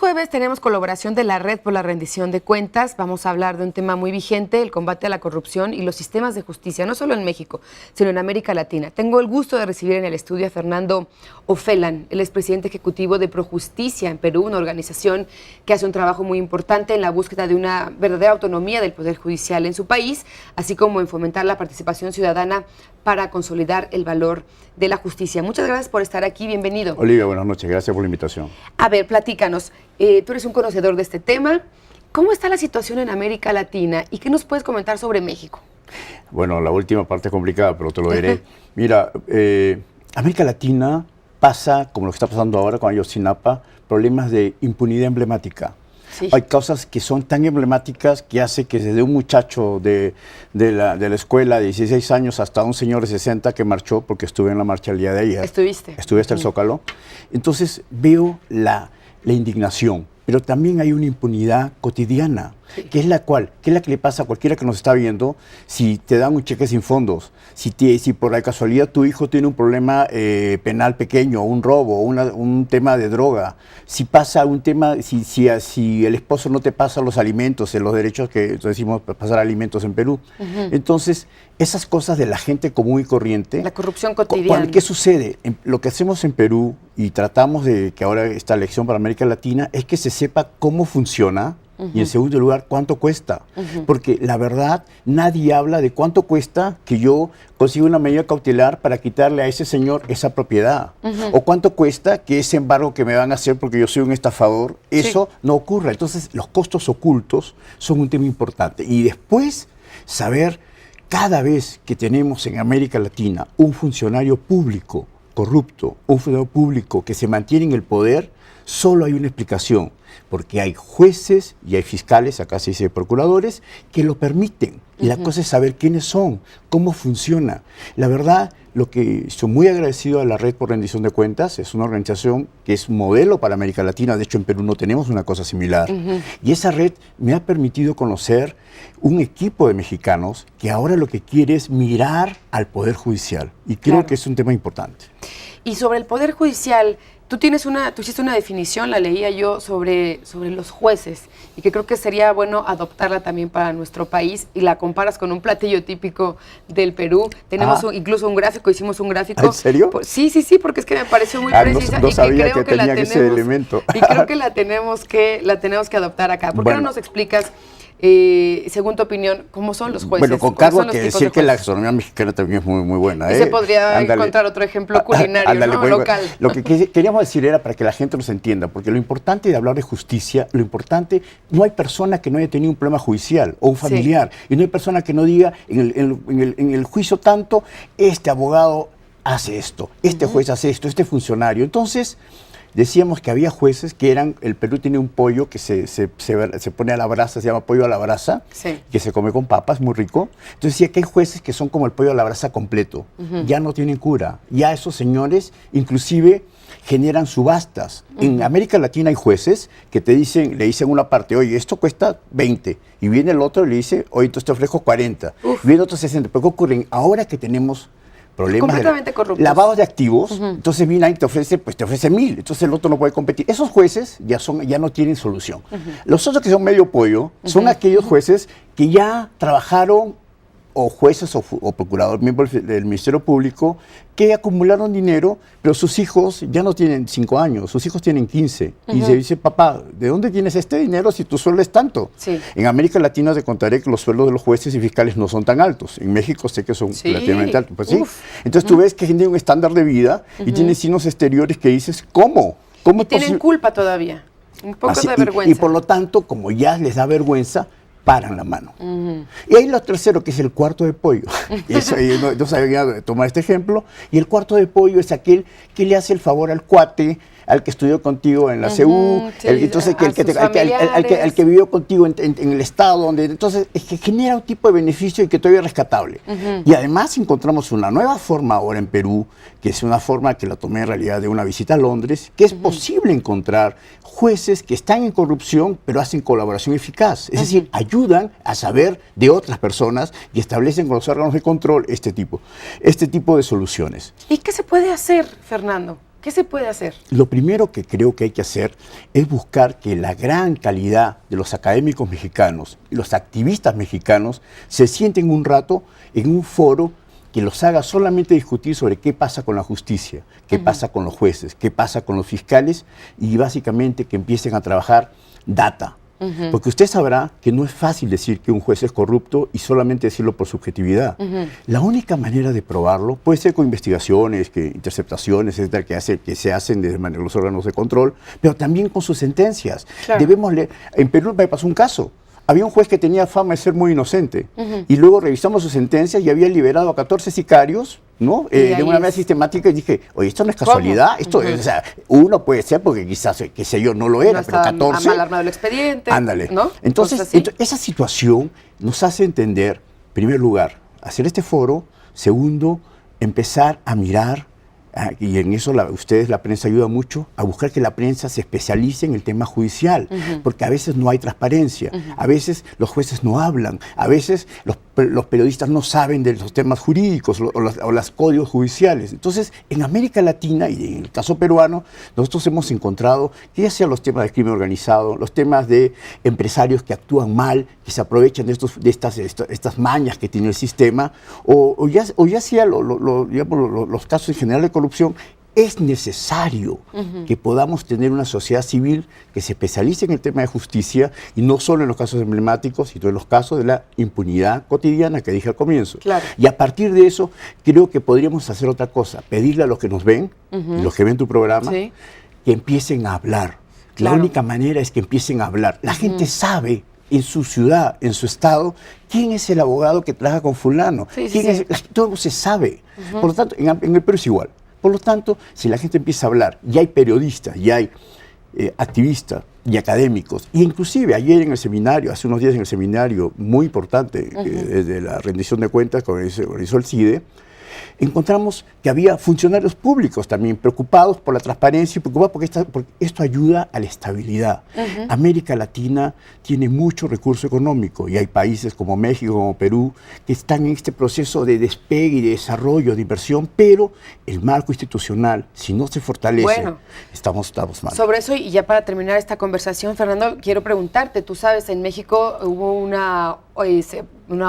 jueves tenemos colaboración de la Red por la Rendición de Cuentas. Vamos a hablar de un tema muy vigente, el combate a la corrupción y los sistemas de justicia, no solo en México, sino en América Latina. Tengo el gusto de recibir en el estudio a Fernando Ofelan, el expresidente ejecutivo de Projusticia en Perú, una organización que hace un trabajo muy importante en la búsqueda de una verdadera autonomía del Poder Judicial en su país, así como en fomentar la participación ciudadana para consolidar el valor de la justicia. Muchas gracias por estar aquí, bienvenido. Olivia, buenas noches, gracias por la invitación. A ver, platícanos, tú eres un conocedor de este tema. ¿Cómo está la situación en América Latina y qué nos puedes comentar sobre México? Bueno, la última parte es complicada, pero te lo diré. Mira, América Latina pasa, como lo que está pasando ahora con Ayotzinapa, problemas de impunidad emblemática. Sí. Hay causas que son tan emblemáticas que hace que desde un muchacho de la escuela de 16 años hasta un señor de 60 que marchó, porque estuve en la marcha el día de ayer. ¿Estuviste? Estuve hasta el Zócalo. Entonces veo la indignación, pero también hay una impunidad cotidiana, sí, que es la que le pasa a cualquiera que nos está viendo si te dan un cheque sin fondos, si por la casualidad tu hijo tiene un problema penal pequeño, un robo, un tema de droga, si pasa un tema, si el esposo no te pasa los alimentos, los derechos que decimos pasar alimentos en Perú. Entonces, esas cosas de la gente común y corriente. La corrupción cotidiana. ¿Qué sucede? Lo que hacemos en Perú, y tratamos de que ahora esta elección para América Latina, es que se sepa cómo funciona. Y en segundo lugar, ¿cuánto cuesta? Porque la verdad, nadie habla de cuánto cuesta que yo consiga una medida cautelar para quitarle a ese señor esa propiedad. O cuánto cuesta que ese embargo que me van a hacer porque yo soy un estafador, eso no ocurre. Entonces, los costos ocultos son un tema importante. Y después, saber, cada vez que tenemos en América Latina un funcionario público corrupto, un funcionario público que se mantiene en el poder, solo hay una explicación, porque hay jueces y hay fiscales, acá se dice procuradores, que lo permiten. Y la cosa es saber quiénes son, cómo funciona. La verdad, lo que estoy muy agradecido a la Red por Rendición de Cuentas, es una organización que es modelo para América Latina, de hecho en Perú no tenemos una cosa similar. Y esa red me ha permitido conocer un equipo de mexicanos que ahora lo que quiere es mirar al Poder Judicial. Y creo que es un tema importante. Y sobre el Poder Judicial, tú hiciste una definición, la leía yo, sobre los jueces, y que creo que sería bueno adoptarla también para nuestro país, y la comparas con un platillo típico del Perú. Tenemos incluso un gráfico, hicimos un gráfico. ¿En serio? Sí, porque es que me pareció muy precisa. No sabía y creo que tenía ese elemento. Y creo que la tenemos que adoptar acá. ¿Por qué no nos explicas, según tu opinión, cómo son los jueces? Bueno, con cargo a que decir que la gastronomía mexicana también es muy buena. Y se podría encontrar otro ejemplo culinario, ¿no? Local. Lo que queríamos decir era para que la gente nos entienda, porque lo importante de hablar de justicia, no hay persona que no haya tenido un problema judicial o un familiar, y no hay persona que no diga en el juicio tanto, este abogado hace esto, este juez hace esto, este funcionario. Entonces, decíamos que había jueces que el Perú tiene un pollo que se pone a la brasa, se llama pollo a la brasa, que se come con papas, muy rico. Entonces decía que hay jueces que son como el pollo a la brasa completo, ya no tienen cura. Ya esos señores inclusive generan subastas. En América Latina hay jueces que le dicen una parte, oye, esto cuesta 20, y viene el otro y le dice, oye, entonces te ofrezco 40, y viene otro 60. ¿Pero qué ocurre? Ahora que tenemos problemas completamente corruptos, lavados de activos, entonces viene alguien te ofrece 1000, entonces el otro no puede competir. Esos jueces ya no tienen solución. Los otros que son medio pollo son aquellos jueces que ya trabajaron, o jueces o procuradores, miembros del Ministerio Público, que acumularon dinero, pero sus hijos ya no tienen 5 años, sus hijos tienen 15. Y se dice, papá, ¿de dónde tienes este dinero si tu sueldo es tanto? En América Latina te contaré que los sueldos de los jueces y fiscales no son tan altos. En México sé que son relativamente altos. Pues entonces tú ves que tienen un estándar de vida y tienen signos exteriores que dices, ¿cómo? Y tienen culpa todavía, un poco de vergüenza. Y por lo tanto, como ya les da vergüenza, paran la mano. Y hay lo tercero, que es el cuarto de pollo. Eso, yo sabía tomar este ejemplo. Y el cuarto de pollo es aquel que le hace el favor al cuate, al que estudió contigo en la CU, entonces al que vivió contigo en el estado, entonces es que genera un tipo de beneficio y que todavía es rescatable. Y además encontramos una nueva forma ahora en Perú, que es una forma que la tomé en realidad de una visita a Londres, que es posible encontrar jueces que están en corrupción, pero hacen colaboración eficaz. Es decir, ayudan a saber de otras personas y establecen con los órganos de control este tipo de soluciones. ¿Y qué se puede hacer, Fernando? ¿Qué se puede hacer? Lo primero que creo que hay que hacer es buscar que la gran calidad de los académicos mexicanos y los activistas mexicanos se sienten un rato en un foro que los haga solamente discutir sobre qué pasa con la justicia, qué pasa con los jueces, qué pasa con los fiscales y básicamente que empiecen a trabajar data. Porque usted sabrá que no es fácil decir que un juez es corrupto y solamente decirlo por subjetividad. La única manera de probarlo puede ser con investigaciones, interceptaciones, etcétera, que se hacen desde los órganos de control, pero también con sus sentencias. Claro. Debemos leer. En Perú me pasó un caso. Había un juez que tenía fama de ser muy inocente y luego revisamos sus sentencias y había liberado a 14 sicarios, ¿no? De una manera sistemática y dije, oye, esto no es casualidad, esto es, o sea, uno puede ser porque quizás, qué sé yo, no lo era, no pero 14... mal armado el expediente. Ándale. ¿No? Entonces, esa situación nos hace entender, en primer lugar, hacer este foro, segundo, empezar a mirar, y en eso ustedes, la prensa, ayuda mucho a buscar que la prensa se especialice en el tema judicial, porque a veces no hay transparencia, a veces los jueces no hablan, a veces los periodistas no saben de los temas jurídicos o los códigos judiciales. Entonces, en América Latina y en el caso peruano, nosotros hemos encontrado que ya sean los temas de crimen organizado, los temas de empresarios que actúan mal, que se aprovechan de estas mañas que tiene el sistema, o ya sea digamos, los casos en general de corrupción, es necesario que podamos tener una sociedad civil que se especialice en el tema de justicia y no solo en los casos emblemáticos, sino en los casos de la impunidad cotidiana que dije al comienzo. Claro. Y a partir de eso, creo que podríamos hacer otra cosa, pedirle a los que nos ven, y los que ven tu programa, que empiecen a hablar. Claro. La única manera es que empiecen a hablar. La gente sabe en su ciudad, en su estado, quién es el abogado que trabaja con fulano. Todo se sabe. Por lo tanto, en el Perú es igual. Por lo tanto, si la gente empieza a hablar, y hay periodistas, y hay activistas, y académicos, e inclusive ayer en el seminario, hace unos días en el seminario muy importante de la rendición de cuentas que organizó el CIDE, encontramos que había funcionarios públicos también preocupados por la transparencia y preocupados porque esto ayuda a la estabilidad. América Latina tiene mucho recurso económico y hay países como México, como Perú, que están en este proceso de despegue y de desarrollo, de inversión, pero el marco institucional, si no se fortalece, estamos mal. Sobre eso, y ya para terminar esta conversación, Fernando, quiero preguntarte, tú sabes, en México hubo una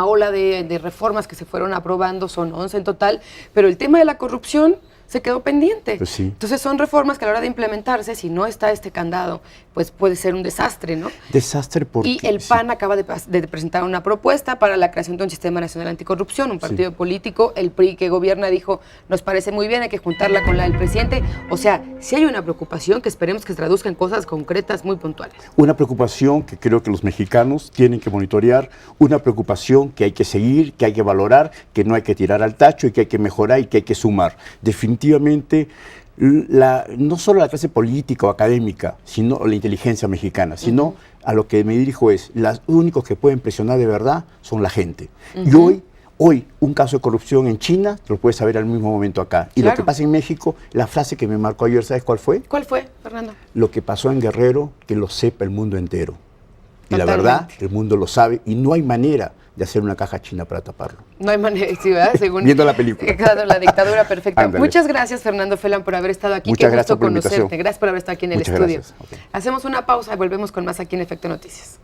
ola de reformas que se fueron aprobando, son 11 en total, pero el tema de la corrupción se quedó pendiente. Pues sí. Entonces son reformas que a la hora de implementarse, si no está este candado, pues puede ser un desastre, ¿no? Desastre porque... Y el PAN acaba de presentar una propuesta para la creación de un sistema nacional anticorrupción, un partido político. El PRI que gobierna dijo, nos parece muy bien, hay que juntarla con la del presidente. O sea, sí hay una preocupación que esperemos que se traduzca en cosas concretas muy puntuales. Una preocupación que creo que los mexicanos tienen que monitorear, una preocupación que hay que seguir, que hay que valorar, que no hay que tirar al tacho y que hay que mejorar y que hay que sumar. Definitivamente, no solo la clase política o académica, sino la inteligencia mexicana, sino a lo que me dirijo es, los únicos que pueden presionar de verdad son la gente. Y hoy, un caso de corrupción en China, lo puedes saber al mismo momento acá. Y lo que pasa en México, la frase que me marcó ayer, ¿sabes cuál fue? ¿Cuál fue, Fernando? Lo que pasó en Guerrero, que lo sepa el mundo entero. Y la verdad, el mundo lo sabe y no hay manera de hacer una caja china para taparlo. No hay manera, sí, ¿verdad? Según viendo la película. Claro, la dictadura perfecta. Ándale. Muchas gracias, Fernando Felan, por haber estado aquí. Muchas Qué gracias gusto por la conocerte. invitación. Gracias por haber estado aquí en el Muchas estudio. gracias. Okay. Hacemos una pausa y volvemos con más aquí en Efecto Noticias.